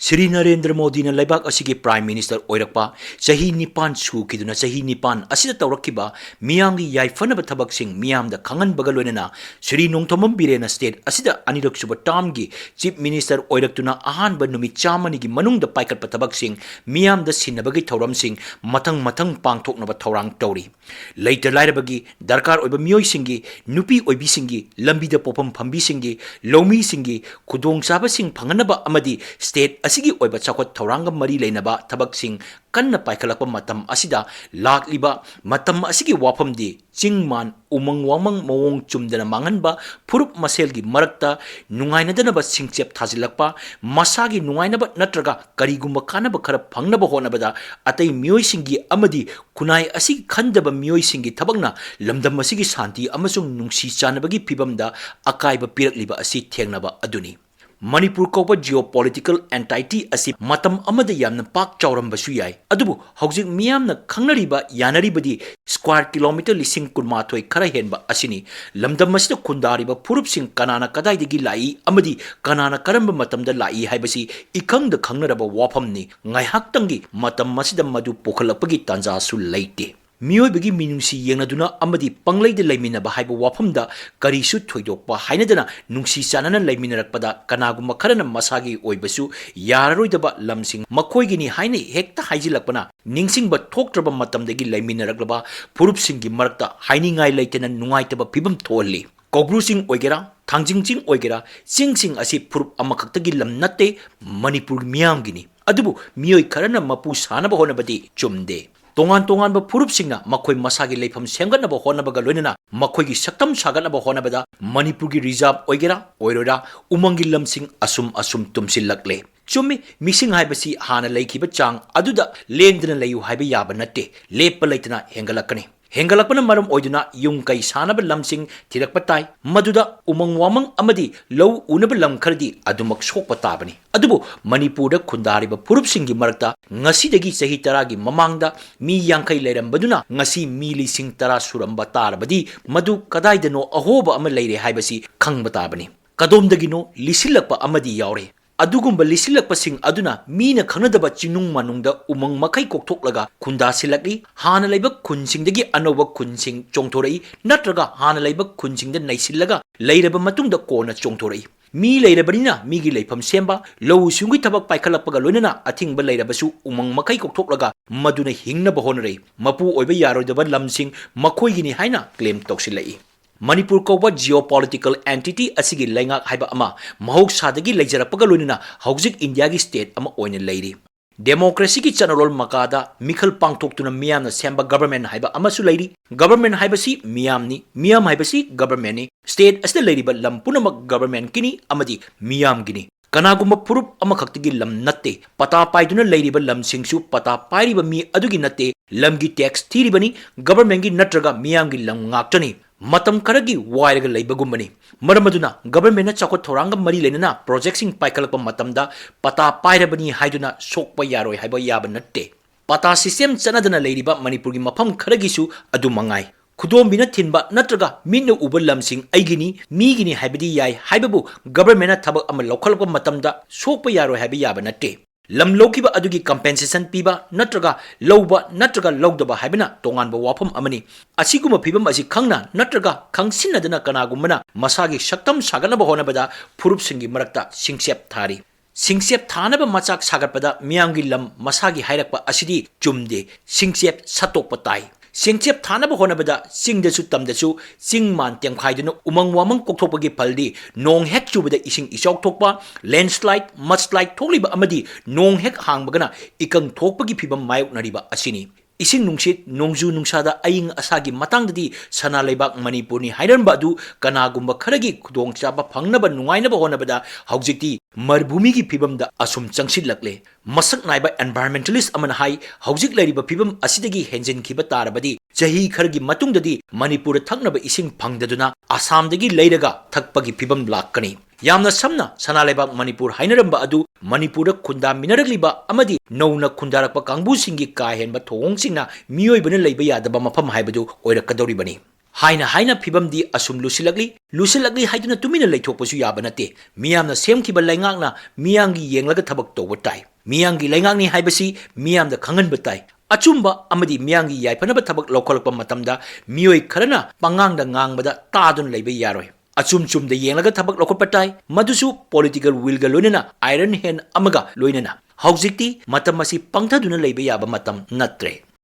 Shri Narendra Modi na Laibak asigi Prime Minister oirakpa chahi nipan sukiduna chahi nipan asida tawrakiba miyamgi yaifanaba thabak sing miyamda khangan bagaloinana Shri Nongthomam Birena State asida anirak suba termgi Chief Minister oiraktuna ahanba numit chamanigi manungda paikatpa thabak sing miyamda sinnabagi thauram sing mathang pangthoknaba thaurang tawri later lairabagi darkar oiba miyoi singi nupi oibi singi lambida popam phambi singi lomi singi khudong chaba sing phanganaba amadi state asigi oiba chakot thauranga mari leinaba thabak sing kanna paikhalakpa matam asida lakliba matam asigi wafam di chingman umang wamang mawong chumdana manganba phurup maselgi marakta nungainadanaba singchep thajilakpa masagi nungainaba natraga karigumba kanaba khara phangnaba honabada atai miyoi singi amadi kunai asigi khandaba miyoi singi thabakna lamdam asigi shanti amasung nungsi chanabagi pibamda akaiba pirakliba asi thengnaba aduni Manipur kopa geopolitical entity asi matam amada yamna pak chauram basu yai adubu haujik miyamna khangnariba yanaribadi square kilometer lising kunmathoi khara henba asini lamdam masida khundariba phurup sing kanana kadaidagi lai amadi kanana karamba matamda lai haibasi ikangda khangnaraba wafamni ngaihaktangi matam masida madu pokhalapagi tanja su leite Miyoibagi minungsi yengnaduna amadi panglaida laiminaba haiba wafamda karisu thoidokpa hainadana nungsi chanana laiminarakpada kanagumba kharana masagi oibasu yararoidaba lamsing makoigini haine hekta haijilakpana ningsingba thoktraba matamdagi laiminaraklaba purupsinggi marakta hainingai leitena nungaitaba phibam tholli Kobrusing oigera thangjingjing oigera singsing asi purup amakhaktagi lam natte Manipur miyamgini adubu miyoi kharana mapu sanaba honabadi chumde Tongan ba purup singna makhoi masagi leifam semgatnaba honabaga loinana makhoigi saktam sagatnaba honabada Manipurgi reserve oigera oiroda umangi lamsing asum tumsillakle chumi missing haibasi hana leikiba chang aduda lendna leyu haiba yaba natte lepa leitana hengalakani Hengalakpana maram oiduna yung kai sanaba lamsing tirakpa tai maduda umang wamang amadi low unaba lam khardi adumak sokpa tabani adubu Manipurda khundariba purupsinggi marakta ngasidagi sahi taragi mamangda mi yangkai leirambaduna ngasi mi lising tara suramba tarabadi madu kadaidano ahoba ama leire haibasi khangba tabani kadomdagino lisilakpa amadi yaure Adugumba lisilakpasing aduna mina khanadaba chinung manungda umang makai kokthoklaga khunda silakli hana laiba khunsingdagi anoba khunsing chongthorai natraga hana laiba khunsingda naisillaga leiraba matungda kona chongthorai mi leirabanina migi leifam semba low sungi thabak paikhalakpaga loinana athingba leirabasu umang makai kokthoklaga maduna hingnaba honrei mapu oiba yaroidaba lamsing makhoigini haina claim toksilai Manipur koba geopolitical entity asigi lengak haiba ama mahoksadagi leijarappaga loinana haujik India gi state ama oina leiri democracy ki chanarol makada mikhal pangthoktuna miyamna semba government haiba amasu leiri government haibasi miyam haibasi government ni state asda leiriba lampunamak government kini amadi miyam gini Kanagumba purup amakhaktigi lam natte pata paiduna leiriba lamsingsu pata pairiba mi adugi natte lamgi tax thiribani government gi natraga miyamgi lam ngaktani matam karagi wairaga leibagumani maramaduna government na chakot thoranga mari lenana project sing paikalakpa matamda pata pairabani haiduna sokpa yaroi haiba yaba natte pata system chanadana leiriba Manipurgi mafam kharagisu adu mangai Kudombina thinba natraga minna uba lamsing aigini migini haibadi yai haibabu government na thabak ama lokhalpa matamda sokpa yaroi haiba yaba natte lam lokiba adugi compensation piba natraga lowba natraga lowdaba haibana tonganba wafam amani asiguma pibam asi khangna natraga khangsinadana kanagumana masagi saktam saganaba honabada purupsingi marakta singsep thari singsep thanaba machak sagatpada miyamgi lam masagi hairakpa asidi chumde singsep satokpa tai Singchep thanaba honabada singdasu tamdasu singman tengkhaiduna umang wamang kokthopagi paldi nong hek chubada ising isok thokpa landslide mudslide tholiba amadi nong hek hangbagana ikang thokpagi phibam mayok nariba asini Ising nungsit nongju nungsada aying asagi matangdadi sana leibak Manipurni hairanba adu kanagumba kharagi khudong chaba phangnaba nungainaba honabada haujikti marbhumigi phibamda asum changsilakle masak naiba environmentalist amana hai haujik leiriba phibam asidagi henjin khiba tarabadi chahi khargi matungdadi Manipur thaknaba ising phangdaduna Assamdagi leiraga thakpagi phibam lakkani Yamna samna sana leibak Manipur hainaramba adu Manipur khunda minaragliba amadi nauna khundarakpa kangbu singi ka henba thong singna miyoi bana leiba yadaba mafam haibadu oirakadoribani haina phibamdi asum lusilagli haiduna tumina leithokpasu yaba nate miyamna semkiba laingakna miyangi yenglaga thabak tawba tai miyangi laingakni haibasi miyamda khanganba tai achumba amadi miyangi yaifanaba thabak lawkhalakpa matamda miyoi kharana pangangda ngangbada tadun leiba yaroi achumda yenglaga thabak lawkhatpa tai madusu political will ga loinana iron hand amaga loinana haujikti matam asi pangthaduna leiba yaba matam natre